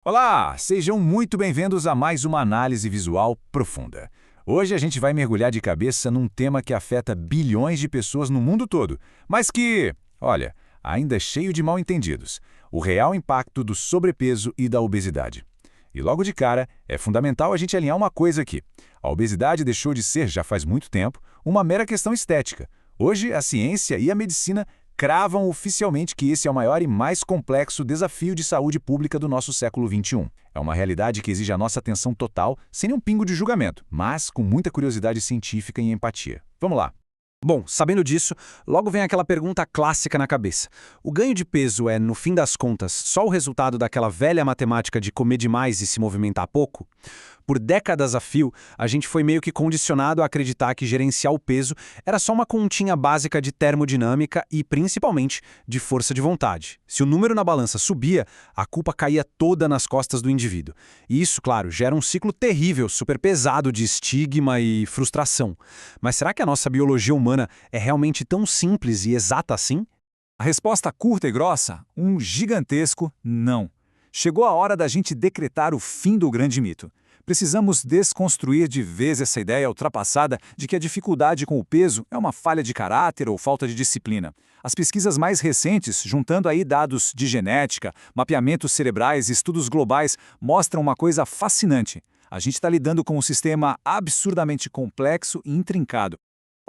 Olá, sejam muito bem-vindos a mais uma análise visual profunda. Hoje a gente vai mergulhar de cabeça num tema que afeta bilhões de pessoas no mundo todo, mas que, olha, ainda é cheio de mal-entendidos: o real impacto do sobrepeso e da obesidade. E logo de cara, é fundamental a gente alinhar uma coisa aqui. A obesidade deixou de ser, já faz muito tempo, uma mera questão estética. Hoje, a ciência e a medicina cravam oficialmente que esse é o maior e mais complexo desafio de saúde pública do nosso século XXI. É uma realidade que exige a nossa atenção total, sem nenhum pingo de julgamento, mas com muita curiosidade científica e empatia. Vamos lá. Bom, sabendo disso, logo vem aquela pergunta clássica na cabeça. O ganho de peso é, no fim das contas, só o resultado daquela velha matemática de comer demais e se movimentar pouco? Por décadas a fio, a gente foi meio que condicionado a acreditar que gerenciar o peso era só uma continha básica de termodinâmica e, principalmente, de força de vontade. Se o número na balança subia, a culpa caía toda nas costas do indivíduo. E isso, claro, gera um ciclo terrível, super pesado de estigma e frustração. Mas será que a nossa biologia humana é realmente tão simples e exata assim? A resposta curta e grossa, um gigantesco não. Chegou a hora da gente decretar o fim do grande mito. Precisamos desconstruir de vez essa ideia ultrapassada de que a dificuldade com o peso é uma falha de caráter ou falta de disciplina. As pesquisas mais recentes, juntando aí dados de genética, mapeamentos cerebrais e estudos globais, mostram uma coisa fascinante. A gente está lidando com um sistema absurdamente complexo e intrincado.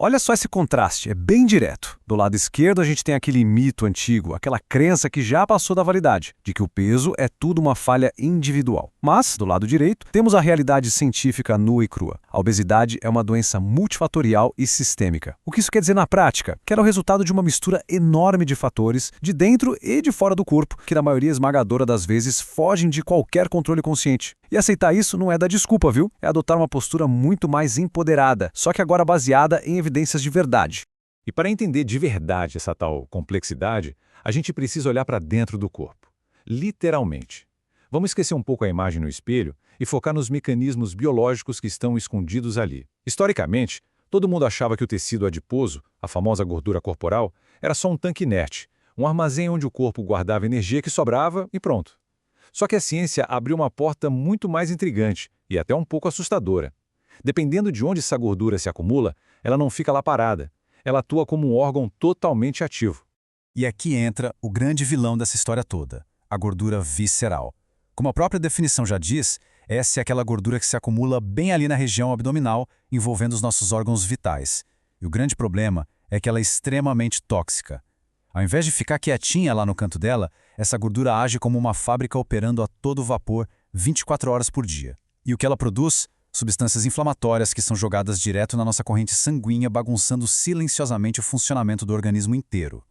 Olha só esse contraste, é bem direto. Do lado esquerdo a gente tem aquele mito antigo, aquela crença que já passou da validade, de que o peso é tudo uma falha individual. Mas, do lado direito, temos a realidade científica nua e crua. A obesidade é uma doença multifatorial e sistêmica. O que isso quer dizer na prática? Que ela é o resultado de uma mistura enorme de fatores, de dentro e de fora do corpo, que na maioria esmagadora das vezes fogem de qualquer controle consciente. E aceitar isso não é dar desculpa, viu? É adotar uma postura muito mais empoderada, só que agora baseada em evidências de verdade. E para entender de verdade essa tal complexidade, a gente precisa olhar para dentro do corpo. Literalmente. Vamos esquecer um pouco a imagem no espelho e focar nos mecanismos biológicos que estão escondidos ali. Historicamente, todo mundo achava que o tecido adiposo, a famosa gordura corporal, era só um tanque inerte, um armazém onde o corpo guardava energia que sobrava e pronto. Só que a ciência abriu uma porta muito mais intrigante e até um pouco assustadora. Dependendo de onde essa gordura se acumula, ela não fica lá parada. Ela atua como um órgão totalmente ativo. E aqui entra o grande vilão dessa história toda, a gordura visceral. Como a própria definição já diz, essa é aquela gordura que se acumula bem ali na região abdominal, envolvendo os nossos órgãos vitais. E o grande problema é que ela é extremamente tóxica. Ao invés de ficar quietinha lá no canto dela, essa gordura age como uma fábrica operando a todo vapor 24 horas por dia. E o que ela produz? Substâncias inflamatórias que são jogadas direto na nossa corrente sanguínea, bagunçando silenciosamente o funcionamento do organismo inteiro.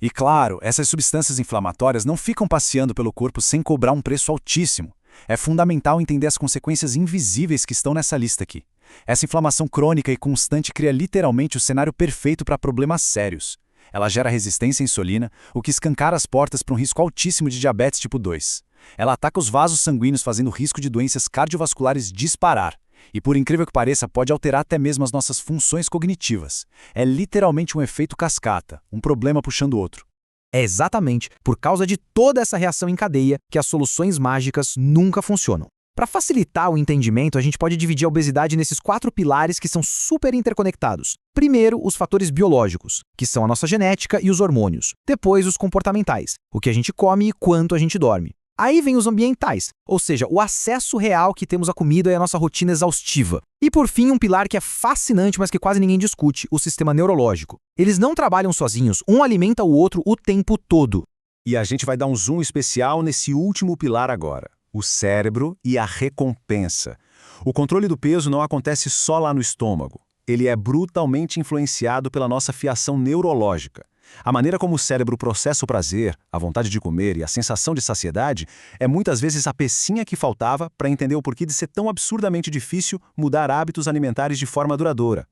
E claro, essas substâncias inflamatórias não ficam passeando pelo corpo sem cobrar um preço altíssimo. É fundamental entender as consequências invisíveis que estão nessa lista aqui. Essa inflamação crônica e constante cria literalmente o cenário perfeito para problemas sérios. Ela gera resistência à insulina, o que escancara as portas para um risco altíssimo de diabetes tipo 2. Ela ataca os vasos sanguíneos, fazendo o risco de doenças cardiovasculares disparar. E por incrível que pareça, pode alterar até mesmo as nossas funções cognitivas. É literalmente um efeito cascata, um problema puxando o outro. É exatamente por causa de toda essa reação em cadeia que as soluções mágicas nunca funcionam. Para facilitar o entendimento, a gente pode dividir a obesidade nesses 4 pilares que são super interconectados. Primeiro, os fatores biológicos, que são a nossa genética e os hormônios. Depois, os comportamentais, o que a gente come e quanto a gente dorme. Aí vem os ambientais, ou seja, o acesso real que temos à comida e a nossa rotina exaustiva. E por fim, um pilar que é fascinante, mas que quase ninguém discute, o sistema neurológico. Eles não trabalham sozinhos, um alimenta o outro o tempo todo. E a gente vai dar um zoom especial nesse último pilar agora: o cérebro e a recompensa. O controle do peso não acontece só lá no estômago. Ele é brutalmente influenciado pela nossa fiação neurológica. A maneira como o cérebro processa o prazer, a vontade de comer e a sensação de saciedade é muitas vezes a pecinha que faltava para entender o porquê de ser tão absurdamente difícil mudar hábitos alimentares de forma duradoura.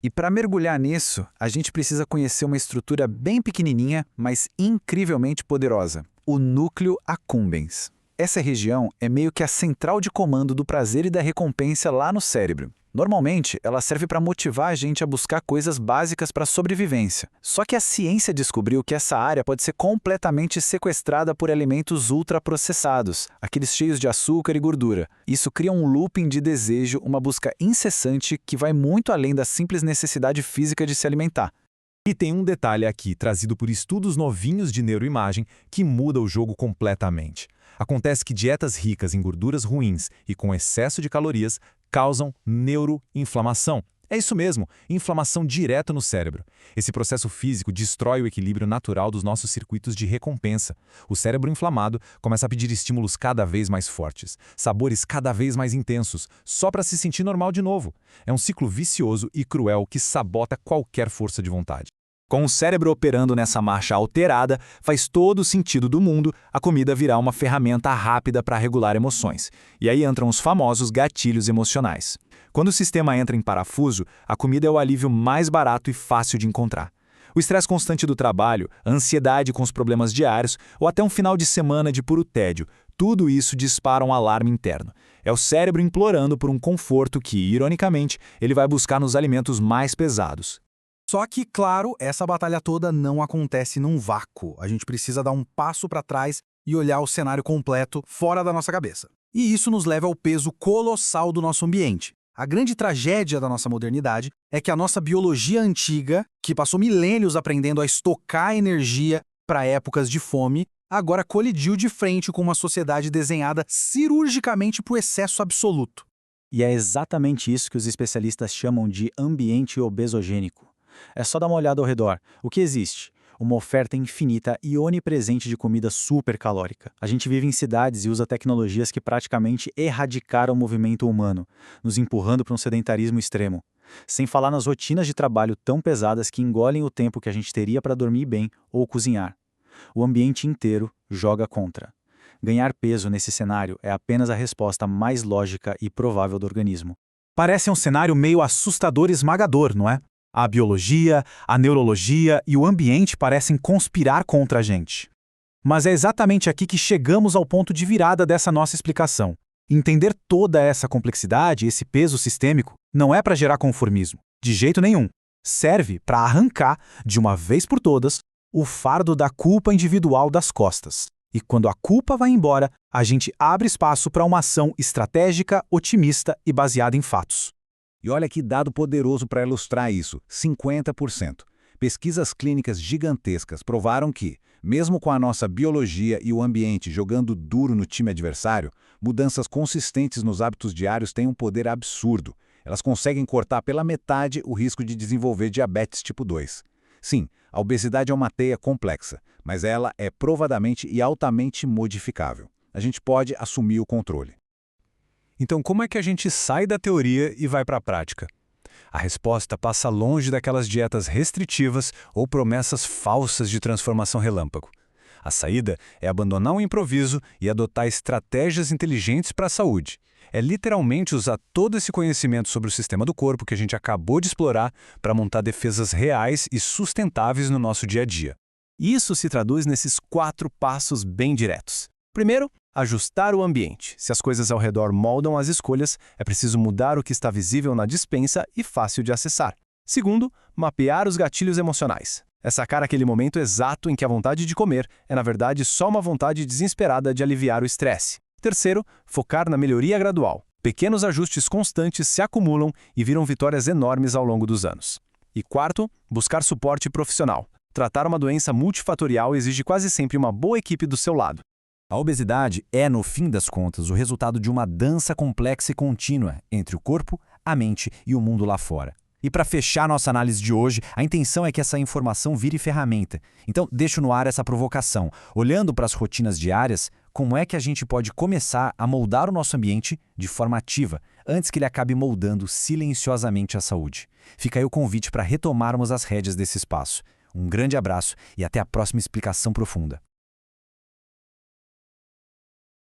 E para mergulhar nisso, a gente precisa conhecer uma estrutura bem pequenininha, mas incrivelmente poderosa: o núcleo accumbens. Essa região é meio que a central de comando do prazer e da recompensa lá no cérebro. Normalmente, ela serve para motivar a gente a buscar coisas básicas para a sobrevivência. Só que a ciência descobriu que essa área pode ser completamente sequestrada por alimentos ultraprocessados, aqueles cheios de açúcar e gordura. Isso cria um looping de desejo, uma busca incessante que vai muito além da simples necessidade física de se alimentar. E tem um detalhe aqui, trazido por estudos novinhos de neuroimagem, que muda o jogo completamente. Acontece que dietas ricas em gorduras ruins e com excesso de calorias causam neuroinflamação. É isso mesmo, inflamação direto no cérebro. Esse processo físico destrói o equilíbrio natural dos nossos circuitos de recompensa. O cérebro inflamado começa a pedir estímulos cada vez mais fortes, sabores cada vez mais intensos, só para se sentir normal de novo. É um ciclo vicioso e cruel que sabota qualquer força de vontade. Com o cérebro operando nessa marcha alterada, faz todo o sentido do mundo a comida virar uma ferramenta rápida para regular emoções. E aí entram os famosos gatilhos emocionais. Quando o sistema entra em parafuso, a comida é o alívio mais barato e fácil de encontrar. O estresse constante do trabalho, a ansiedade com os problemas diários ou até um final de semana de puro tédio, tudo isso dispara um alarme interno. É o cérebro implorando por um conforto que, ironicamente, ele vai buscar nos alimentos mais pesados. Só que, claro, essa batalha toda não acontece num vácuo. A gente precisa dar um passo para trás e olhar o cenário completo fora da nossa cabeça. E isso nos leva ao peso colossal do nosso ambiente. A grande tragédia da nossa modernidade é que a nossa biologia antiga, que passou milênios aprendendo a estocar energia para épocas de fome, agora colidiu de frente com uma sociedade desenhada cirurgicamente para o excesso absoluto. E é exatamente isso que os especialistas chamam de ambiente obesogênico. É só dar uma olhada ao redor. O que existe? Uma oferta infinita e onipresente de comida supercalórica. A gente vive em cidades e usa tecnologias que praticamente erradicaram o movimento humano, nos empurrando para um sedentarismo extremo. Sem falar nas rotinas de trabalho tão pesadas que engolem o tempo que a gente teria para dormir bem ou cozinhar. O ambiente inteiro joga contra. Ganhar peso nesse cenário é apenas a resposta mais lógica e provável do organismo. Parece um cenário meio assustador e esmagador, não é? A biologia, a neurologia e o ambiente parecem conspirar contra a gente. Mas é exatamente aqui que chegamos ao ponto de virada dessa nossa explicação. Entender toda essa complexidade, esse peso sistêmico, não é para gerar conformismo. De jeito nenhum. Serve para arrancar, de uma vez por todas, o fardo da culpa individual das costas. E quando a culpa vai embora, a gente abre espaço para uma ação estratégica, otimista e baseada em fatos. E olha que dado poderoso para ilustrar isso, 50%. Pesquisas clínicas gigantescas provaram que, mesmo com a nossa biologia e o ambiente jogando duro no time adversário, mudanças consistentes nos hábitos diários têm um poder absurdo. Elas conseguem cortar pela metade o risco de desenvolver diabetes tipo 2. Sim, a obesidade é uma teia complexa, mas ela é provadamente e altamente modificável. A gente pode assumir o controle. Então, como é que a gente sai da teoria e vai para a prática? A resposta passa longe daquelas dietas restritivas ou promessas falsas de transformação relâmpago. A saída é abandonar o improviso e adotar estratégias inteligentes para a saúde. É literalmente usar todo esse conhecimento sobre o sistema do corpo que a gente acabou de explorar para montar defesas reais e sustentáveis no nosso dia a dia. Isso se traduz nesses 4 passos bem diretos. Primeiro, ajustar o ambiente. Se as coisas ao redor moldam as escolhas, é preciso mudar o que está visível na despensa e fácil de acessar. Segundo, mapear os gatilhos emocionais. É sacar aquele momento exato em que a vontade de comer é, na verdade, só uma vontade desesperada de aliviar o estresse. Terceiro, focar na melhoria gradual. Pequenos ajustes constantes se acumulam e viram vitórias enormes ao longo dos anos. E quarto, buscar suporte profissional. Tratar uma doença multifatorial exige quase sempre uma boa equipe do seu lado. A obesidade é, no fim das contas, o resultado de uma dança complexa e contínua entre o corpo, a mente e o mundo lá fora. E para fechar nossa análise de hoje, a intenção é que essa informação vire ferramenta. Então, deixo no ar essa provocação. Olhando para as rotinas diárias, como é que a gente pode começar a moldar o nosso ambiente de forma ativa, antes que ele acabe moldando silenciosamente a saúde? Fica aí o convite para retomarmos as rédeas desse espaço. Um grande abraço e até a próxima explicação profunda.